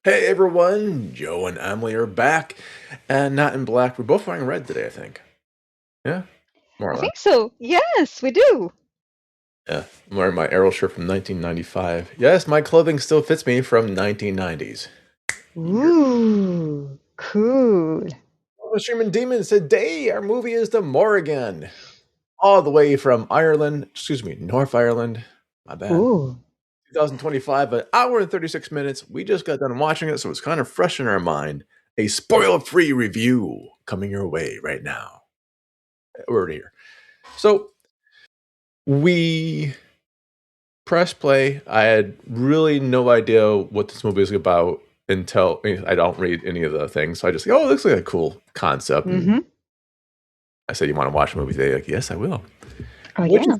Hey everyone, Jo and Emily are back, and not in black. We're both wearing red today, I think. Yeah, more I or less. think so. Yes, we do. Yeah, I'm wearing my Arrow shirt from 1995. Yes, my clothing still fits me from 1990s. Yeah. Ooh, cool. Oh, Streamin Demons today. Our movie is the Morrigan, all the way from Ireland. Excuse me, North Ireland. My bad. Ooh. 2025, an hour and 36 minutes. We just got done watching it, so it's kind of fresh in our mind. A spoiler-free review coming your way right now. We're here. So we press play. I had really no idea what this movie was about until I don't read any of the things. So I just it looks like a cool concept. And Mm-hmm. I said, you want to watch a movie today? Like, yes, I will. Oh What you yeah.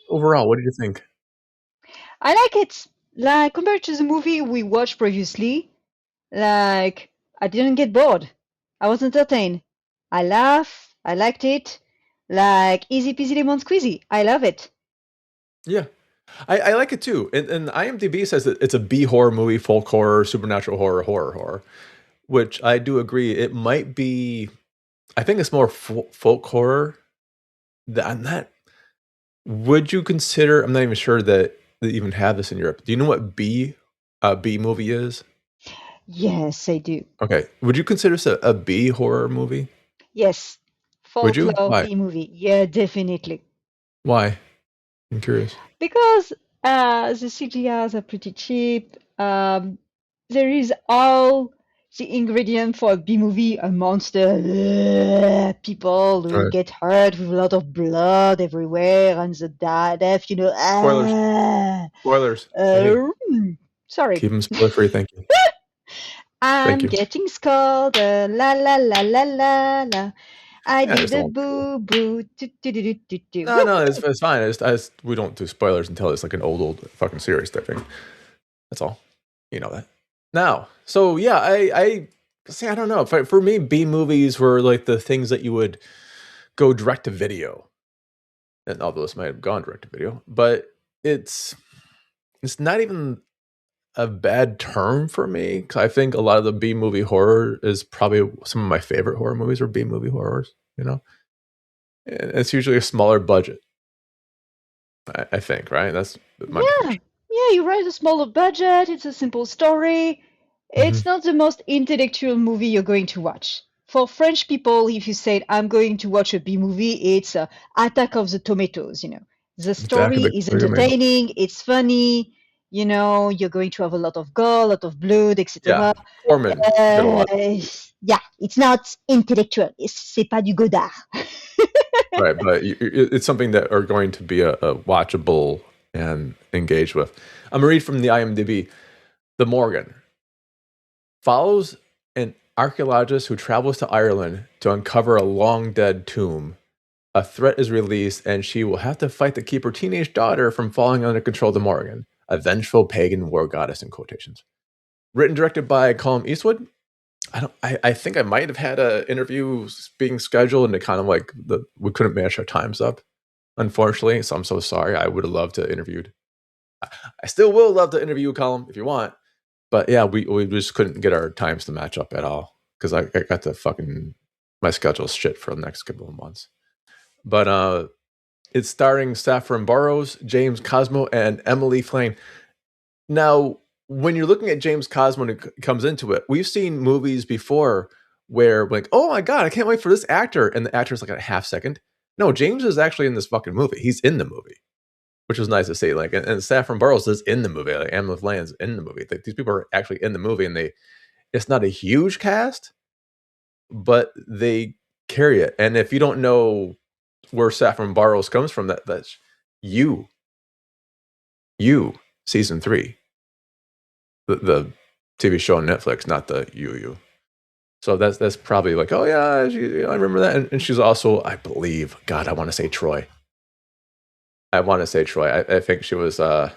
overall? What did you think? I like it. Like compared to the movie we watched previously, like I didn't get bored. I was entertained. I laugh. I liked it. Like easy peasy lemon squeezy. I love it. Yeah, I like it too. And IMDb says that it's a B horror movie, folk horror, supernatural horror, horror, which I do agree. It might be. I think it's more folk horror. I'm not. Would you consider? I'm not even sure that they even have this in Europe. Do you know what B movie is? Yes, I do. Okay. Would you consider this a B horror movie? Yes. Would you? Folklore Why? B movie. Yeah, definitely. Why? I'm curious. Because the CGIs are pretty cheap. There is all the ingredient for a B movie, a monster, people All who right. get hurt with a lot of blood everywhere and the death, Spoilers. Spoilers. Hey, sorry. keep them spoiler free. Thank you. Thank I'm you. getting scolded, la la la la la la. I Yeah, did just a a little. boo boo, do do do do do do. No, no, it's fine. We don't do spoilers until it's like an old fucking series type thing. That's all. You know that. Now, so yeah, I see. I don't know. For me, B movies were like the things that you would go direct to video, and although this might have gone direct to video, but it's it's not even a bad term for me because I think a lot of the B movie horror is probably some of my favorite horror movies are B movie horrors. You know, and it's usually a smaller budget. I think, right? That's my Yeah, perception. yeah, you write a smaller budget, it's a simple story. Hmm. It's not the most intellectual movie you're going to watch. For French people, if you said, I'm going to watch a B movie, it's Attack of the Tomatoes. The Attack story of the is Killer Tomatoes. entertaining, it's funny, you're going to have a lot of gore, a lot of blood, Yeah, etc. Corman did a Uh, lot. yeah, it's not intellectual. C'est pas du Godard. Right, but it's something that are going to be a watchable and engaged with. I'm gonna read from the IMDb. The Morgan follows an archaeologist who travels to Ireland to uncover a long dead tomb. A threat is released, and she will have to fight to keep her teenage daughter from falling under control of the Morgan, a vengeful pagan war goddess in quotations. Written and directed by Colm Eastwood. I think I might have had a interview being scheduled, and it kind of like we couldn't match our times up, unfortunately. So I'm so sorry. I would have loved to interviewed. I still will love to interview Colm if you want, but yeah, we just couldn't get our times to match up at all because I got the fucking my schedule's shit for the next couple of months. But it's starring Saffron Burrows, James Cosmo, and Emily Flane. Now, when you're looking at James Cosmo and it comes into it, we've seen movies before where like, oh my god, I can't wait for this actor, and the actor's like a half second. No, James is actually in this fucking movie. He's in the movie, which was nice to see. Like, and Saffron Burrows is in the movie. Like, Emily Flane's in the movie. Like, these people are actually in the movie, and it's not a huge cast, but they carry it. And if you don't know where Saffron Burrows comes from, that's you, you, season 3, the TV show on Netflix, not the you. So that's probably like, oh yeah, I remember that. And she's also, I believe, God, I want to say Troy. I want to say Troy. I think she was. Uh,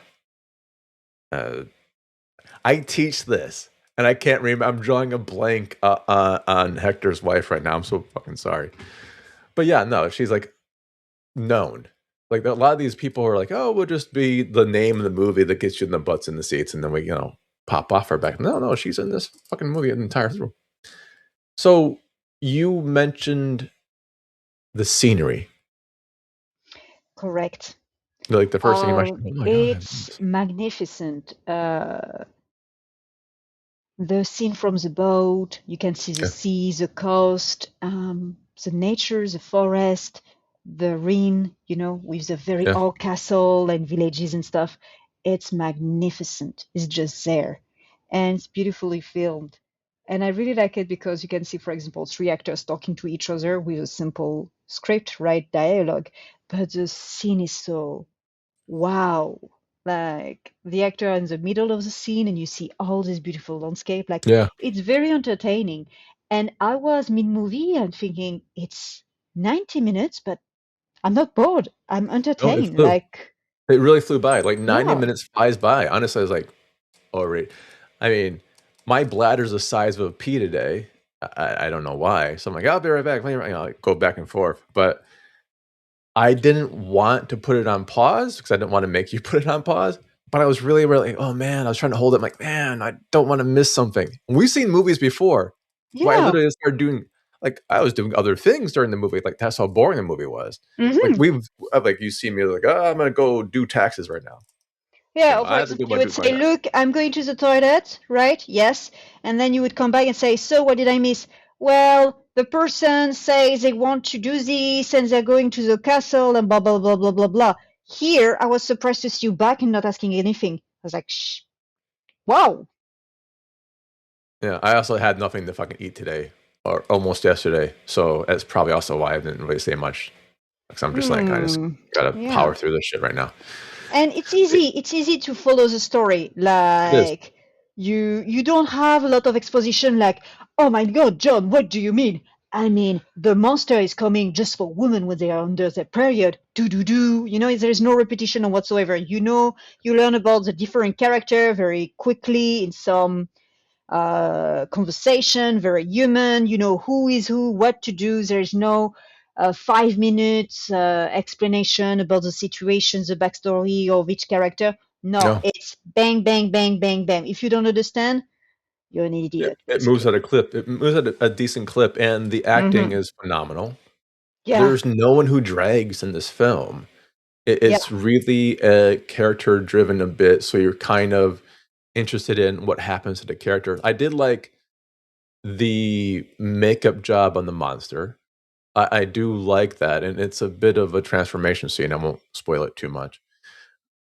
I teach this, and I can't remember. I'm drawing a blank on Hector's wife right now. I'm so fucking sorry. But yeah, no, she's like known. Like a lot of these people are like, oh, we'll just be the name of the movie that gets you in the butts in the seats, and then we pop off her back. No, she's in this fucking movie the entire through. So you mentioned the scenery. Correct. Like the first thing you mentioned. Oh my god! It's magnificent. The scene from the boat, you can see the Yeah, sea, the coast, the nature, the forest, the Rhine, with the very yeah, old castle and villages and stuff. It's magnificent. It's just there. And it's beautifully filmed. And I really like it because you can see, for example, three actors talking to each other with a simple script, right? Dialogue. But the scene is so wow. Like the actor in the middle of the scene and you see all this beautiful landscape. Like yeah. it's very entertaining. And I was mid-movie and thinking it's 90 minutes, but I'm not bored. I'm No, it entertained. flew. Like, It really flew by. Like 90 yeah. minutes flies by. Honestly, I was like, oh, right. I mean, my bladder's the size of a pea today. I don't know why. So I'm like, I'll be right back. Like, go back and forth. But I didn't want to put it on pause because I didn't want to make you put it on pause. But I was really, oh man, I was trying to hold it. I'm like, man, I don't want to miss something. We've seen movies before where I Yeah. literally started doing, like, I was doing other things during the movie. Like, that's how boring the movie was. Like, Hmm. like, you see me like, oh, I'm going to go do taxes right now. Yeah, or for I have to do example, my you would do my say, "Look, I'm going to the toilet," right? Yes. And then you would come back and say, "So, what did I miss?" Well, the person says they want to do this and they're going to the castle and blah, blah, blah, blah, blah, blah. Here, I was surprised to see you back and not asking anything. I was like, shh, wow. Yeah, I also had nothing to fucking eat today or almost yesterday. So that's probably also why I didn't really say much. Because I'm just like, I just Hmm. gotta Yeah. power through this shit right now. And it's It, easy to follow the story. it is. Like you don't have a lot of exposition like, "Oh my God, John, what do you mean?" I mean, the monster is coming just for women when they are under their period. Do. There's no repetition or whatsoever. You learn about the different character very quickly in some conversation, very human. You know who is who, what to do. There's no 5 minutes explanation about the situation, the backstory of each character. No, No, it's bang, bang, bang, bang, bang. If you don't understand, you're an idiot, it moves basically. at a clip. It moves at a decent clip, and the acting Hmm. is phenomenal. Yeah, There's no one who drags in this film. yeah, It's really character driven a bit, so you're kind of interested in what happens to the character. I did like the makeup job on the monster. I do like that, and it's a bit of a transformation scene. I won't spoil it too much.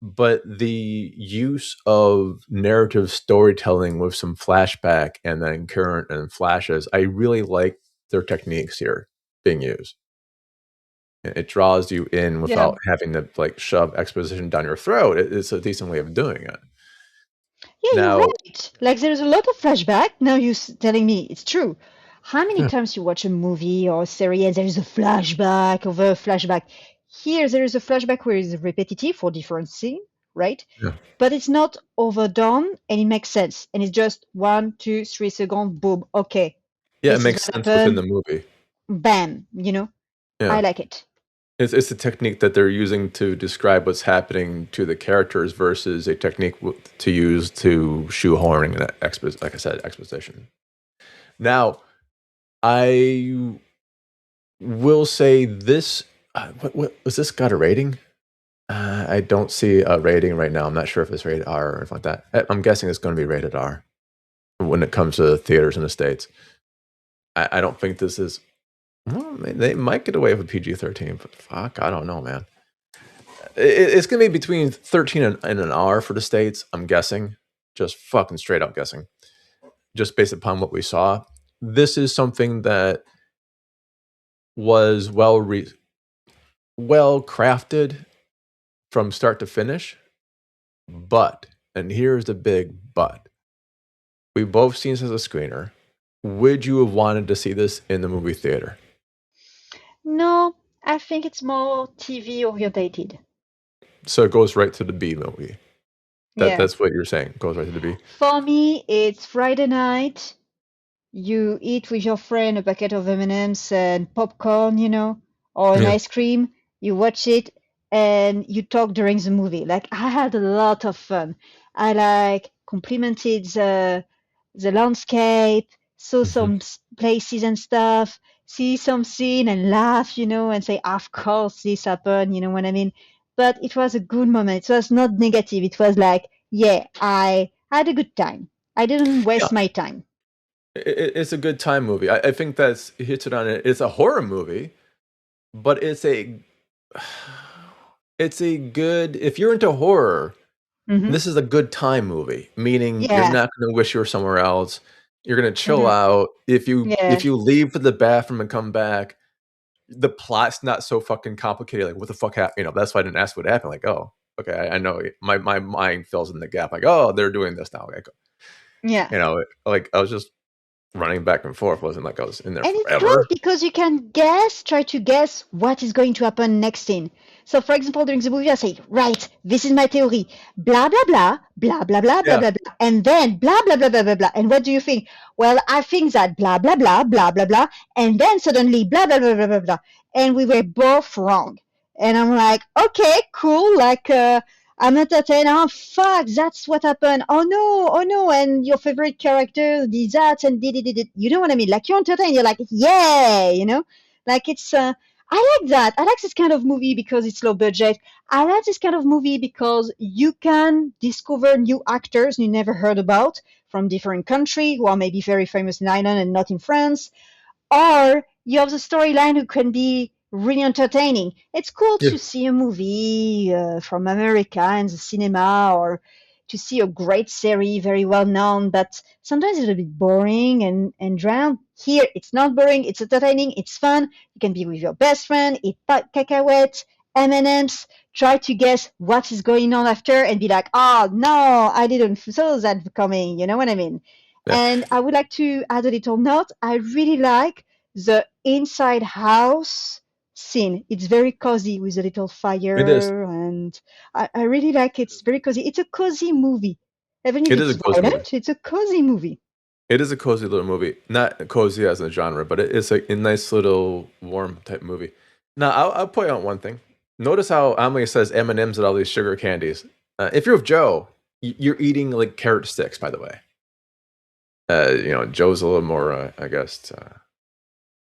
But the use of narrative storytelling with some flashback and then current and flashes, I really like their techniques here being used. It draws you in yeah. without having to like shove exposition down your throat. It's a decent way of doing it. Yeah, you're Now, right. Like there's a lot of flashback. Now you're telling me it's true. How many yeah, times you watch a movie or a series and there is a flashback over a flashback? Here there is a flashback where it's repetitive for different scene, right? yeah, But it's not overdone and it makes sense. And it's just 1, 2, 3 seconds, boom, okay. yeah, it This is makes what sense within the happened, movie. bam. I Yeah. like it. It's a technique that they're using to describe what's happening to the characters versus a technique to use to shoehorning an like I said, exposition. Now, I will say this. What was this got a rating? I don't see a rating right now. I'm not sure if it's rated R or anything like that. I'm guessing it's going to be rated R when it comes to theaters in the States. I don't think this is. Well, they might get away with PG-13, but fuck, I don't know, man. It's going to be between 13 and an R for the States, I'm guessing. Just fucking straight up guessing. Just based upon what we saw. This is something that was well crafted from start to finish. But, and here's the big but, we've both seen this as a screener. Would you have wanted to see this in the movie theater? No, I think it's more TV orientated. So it goes right to the B movie. Yeah. That's what you're saying. It goes right to the B. For me, it's Friday night. You eat with your friend a packet of M&Ms and popcorn, or an Yeah. ice cream. You watch it and you talk during the movie. Like I had a lot of fun. I like complimented the landscape, saw Mhm. some places and stuff, see some scene and laugh, and say, of course this happened, you know what I mean? But it was a good moment. It was not negative. It was like, yeah, I had a good time. I didn't Yeah, waste my time. it's a good time movie. I think that's hits it on it. It's a horror movie, but it's a good if you're into horror, Hmm. this is a good time movie, meaning you're Yeah. not gonna wish you were somewhere else. You're gonna chill Hmm. out. Yeah. If you leave for the bathroom and come back, the plot's not so fucking complicated. Like, what the fuck happened? That's why I didn't ask what happened. Like, oh, okay, I know. My mind fills in the gap. Like, oh, they're doing this now. Like, Yeah. like I was just running back and forth. It wasn't like I was in there And it's good forever. because you can try to guess what is going to happen next scene. So, for example, during the movie, I say, right, this is my theory, blah, blah, blah, blah, blah, blah, blah, Yeah, blah, blah, and then blah, blah, blah, blah, blah, blah. And what do you think? Well, I think that blah, blah, blah, blah, blah, blah, and then suddenly blah, blah, blah, blah, blah, blah. And we were both wrong. And I'm like, okay, cool. Like, I'm entertained. Oh, fuck, that's what happened. Oh no. And your favorite character did that and did it. You know what I mean? Like, you're entertained. You're like, yeah, Like, I like that. I like this kind of movie because it's low budget. I like this kind of movie because you can discover new actors you never heard about from different countries who are maybe very famous in Ireland and not in France, or you have the storyline who can be really entertaining. It's cool yeah, to see a movie from America in the cinema, or to see a great series, very well known, but sometimes it's a little bit boring and drowned. Here, it's not boring, it's entertaining, it's fun. You can be with your best friend, eat cacahuètes, M&Ms, try to guess what is going on after and be like, oh no, I didn't saw that coming. You know what I mean? yeah. And I would like to add a little note. I really like the inside house scene. It's very cozy with a little It is. fire, and I really like it. It's very cozy. It's a cozy movie. Even if It is it's a cozy movie. violent, it's a cozy movie. It is a cozy little movie. Not cozy as a genre, but it's a nice little warm type movie. Now, I'll point out one thing. Notice how Amelie says M&Ms and all these sugar candies. If you're with Joe, you're eating like carrot sticks. By the way, Joe's a little more, I guess.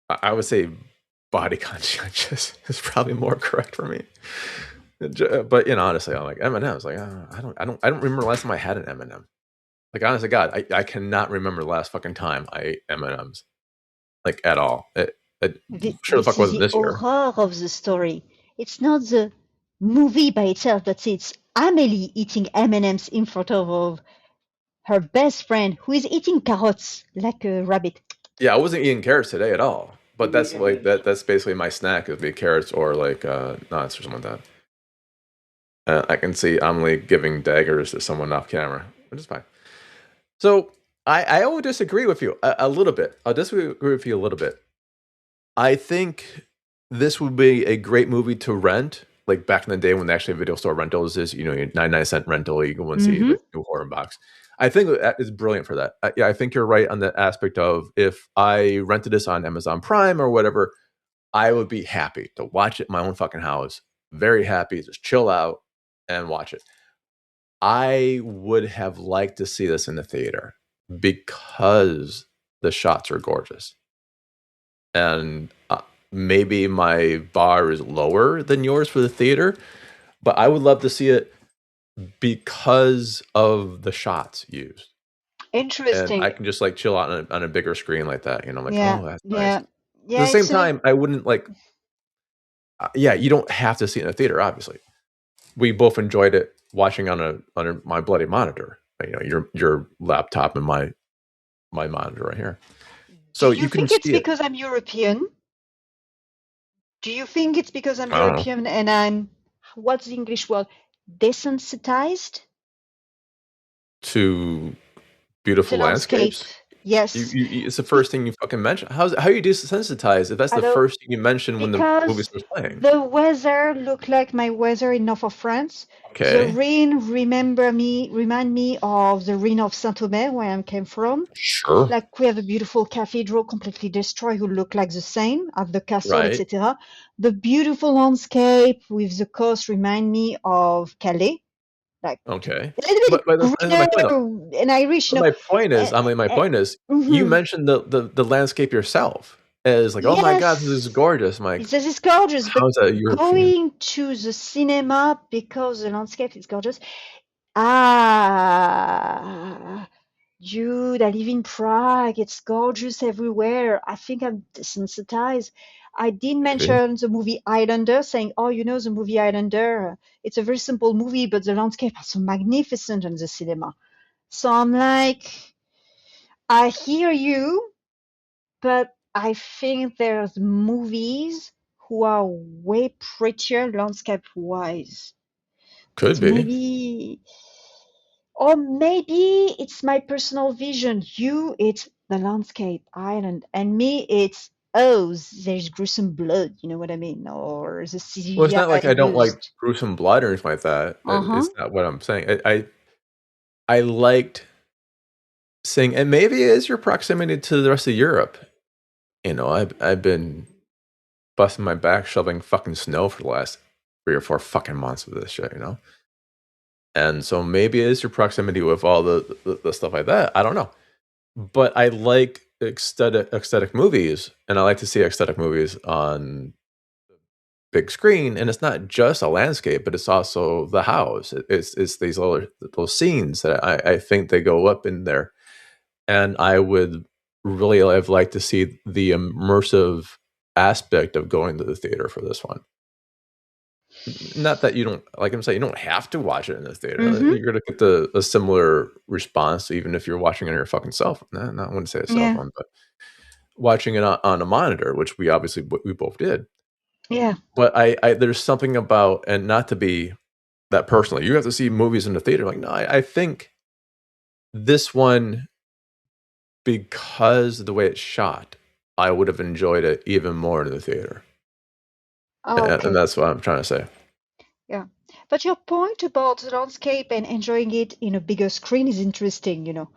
I would say body conscientious is probably more correct for me. But honestly, I'm like M&Ms. Like I don't remember the last time I had an M&M. Like, honest to God, I cannot remember the last fucking time I ate M&Ms, like, at all. It sure the fuck This is wasn't the this year. horror of the story. It's not the movie by itself, but it's Amelie eating M&Ms in front of her best friend who is eating carrots like a rabbit. Yeah, I wasn't eating carrots today at all. But that's like that's basically my snack would be carrots or like nuts or something like that. I can see Amelie giving daggers to someone off camera, which is fine. So I will disagree with you a little bit. I'll disagree with you a little bit. I think this would be a great movie to rent, like back in the day when actually video store rentals is, your 99-cent rental, you go and see Mm-hmm. the new horror box. I think that is brilliant for that. Yeah, I think you're right on the aspect of if I rented this on Amazon Prime or whatever, I would be happy to watch it in my own fucking house. Very happy, just chill out and watch it. I would have liked to see this in the theater because the shots are gorgeous. And maybe my bar is lower than yours for the theater, but I would love to see it because of the shots used. And I Interesting. can just like chill out on a bigger screen like that, like, Yeah, oh, that's nice. yeah, At the yeah. same time, I wouldn't like, yeah, you don't have to see it in a theater, obviously. We both enjoyed it watching on my bloody monitor, your laptop and my monitor right here. Do So you you can think it's see it. because I'm European? Do you think it's because I'm I don't know, European and I'm, what's the English word? Desensitized to to beautiful landscape? landscapes. Yes. It's the Be- first thing you fucking mention. How are you desensitized if that's the Although, first thing you mention when the movie because starts playing? the weather looked like my weather in north of France. The Okay, rain remind me of the rain of Saint-Omer where I came from. sure, Like we have a beautiful cathedral completely destroyed who look like the same of the castle, right. etc. The beautiful landscape with the coast remind me of Calais. like Okay. a little bit But that's my point, though. greener and Irish, But my point is, I mean, my point is, you mhm. mentioned the landscape yourself as like, "Oh my god, this is Yes, gorgeous." I'm like, this is gorgeous, but "How is that European?" going to the cinema because the landscape is gorgeous. Ah, dude, I live in Prague. It's gorgeous everywhere. I think I'm desensitized. I did Maybe. mention the movie Highlander, saying, "Oh, you know the movie Highlander? It's a very simple movie, but the landscape are so magnificent in the cinema." So I'm like, I hear you, but I think there's movies who are way prettier landscape-wise. Could But be. maybe, or maybe it's my personal vision. You, it's the landscape island, and me, it's oh, there's gruesome blood. You know what I mean? Or the Well, it's not CGI like I don't like used. gruesome blood or anything like that. Uh-huh. It's not what I'm saying. I liked seeing, and maybe it is your proximity to the rest of Europe. You know, I've been busting my back shoveling fucking snow for the last 3 or 4 fucking months with this shit, you know? And so maybe it is your proximity with all the stuff like that. I don't know. But I like aesthetic movies, and I like to see aesthetic movies on big screen, and it's not just a landscape, but it's also the house. It's these little scenes that I think they go up in there, and I would really have liked to see the immersive aspect of going to the theater for this one. Not that you don't, like I'm saying, you don't have to watch it in the theater. Mm-hmm. You're gonna get a similar response even if you're watching it on your fucking cell phone. No, I wouldn't say a cell Yeah. phone, but watching it on a monitor, which we both did. Yeah. But I there's something about, and not to be that personal, you have to see movies in the theater. Like, no, I think this one, because of the way it's shot, I would have enjoyed it even more in the theater. And Okay. that's what I'm trying to say. Yeah. But your point about the landscape and enjoying it in a bigger screen is interesting, you know.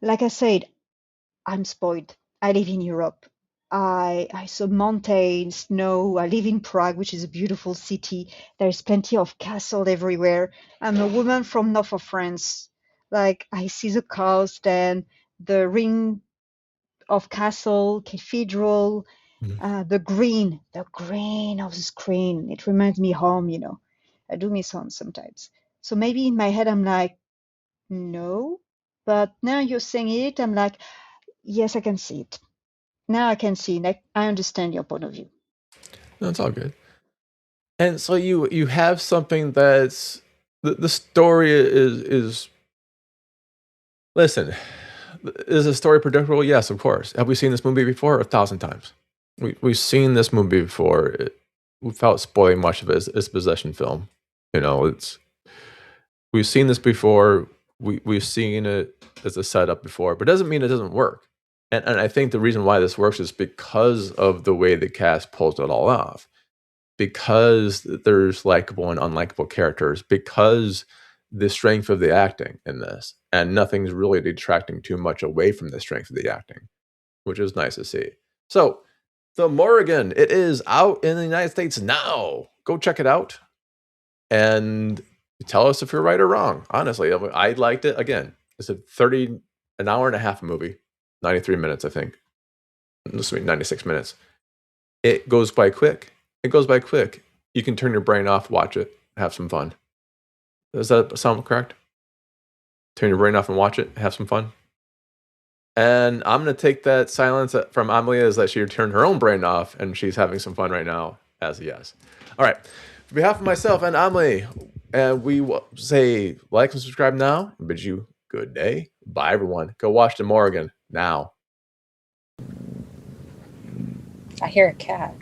Like I said, I'm spoiled. I live in Europe. I saw mountains, snow. I live in Prague, which is a beautiful city. There's plenty of castle everywhere. I'm a woman from north of France. Like I see the coast and the ring of castle, cathedral, Mhm. the green of the screen. It reminds me home, you know. I do miss home sometimes. So maybe in my head I'm like, no. But now you're saying it, I'm like, yes, I can see it. Now I can see, like, I understand your point of view. No, it's all good. And so you have something that's the story is listen, is the story predictable? Yes, of course. Have we seen this movie before? 1,000 times. We've seen this movie before, without spoiling much of it. It's a possession film. You know, it's we've seen this before. We've seen it as a setup before, but it doesn't mean it doesn't work. And I think the reason why this works is because of the way the cast pulls it all off. Because there's likable and unlikable characters, because the strength of the acting in this, and nothing's really detracting too much away from the strength of the acting, which is nice to see. So, the Morrigan, it is out in the United States now. Go check it out and tell us if you're right or wrong. Honestly, I liked it. Again, it's an hour and a half movie, 93 minutes, I think. This week, 96 minutes. It goes by quick. It goes by quick. You can turn your brain off, watch it, have some fun. Does that sound correct? Turn your brain off and watch it, have some fun. And I'm gonna take that silence from Amelie as that she turned her own brain off and she's having some fun right now as a yes. All right. For behalf of myself and Amelie, and we will say like and subscribe now. And bid you good day. Bye everyone. Go watch the Morrigan now. I hear a cat.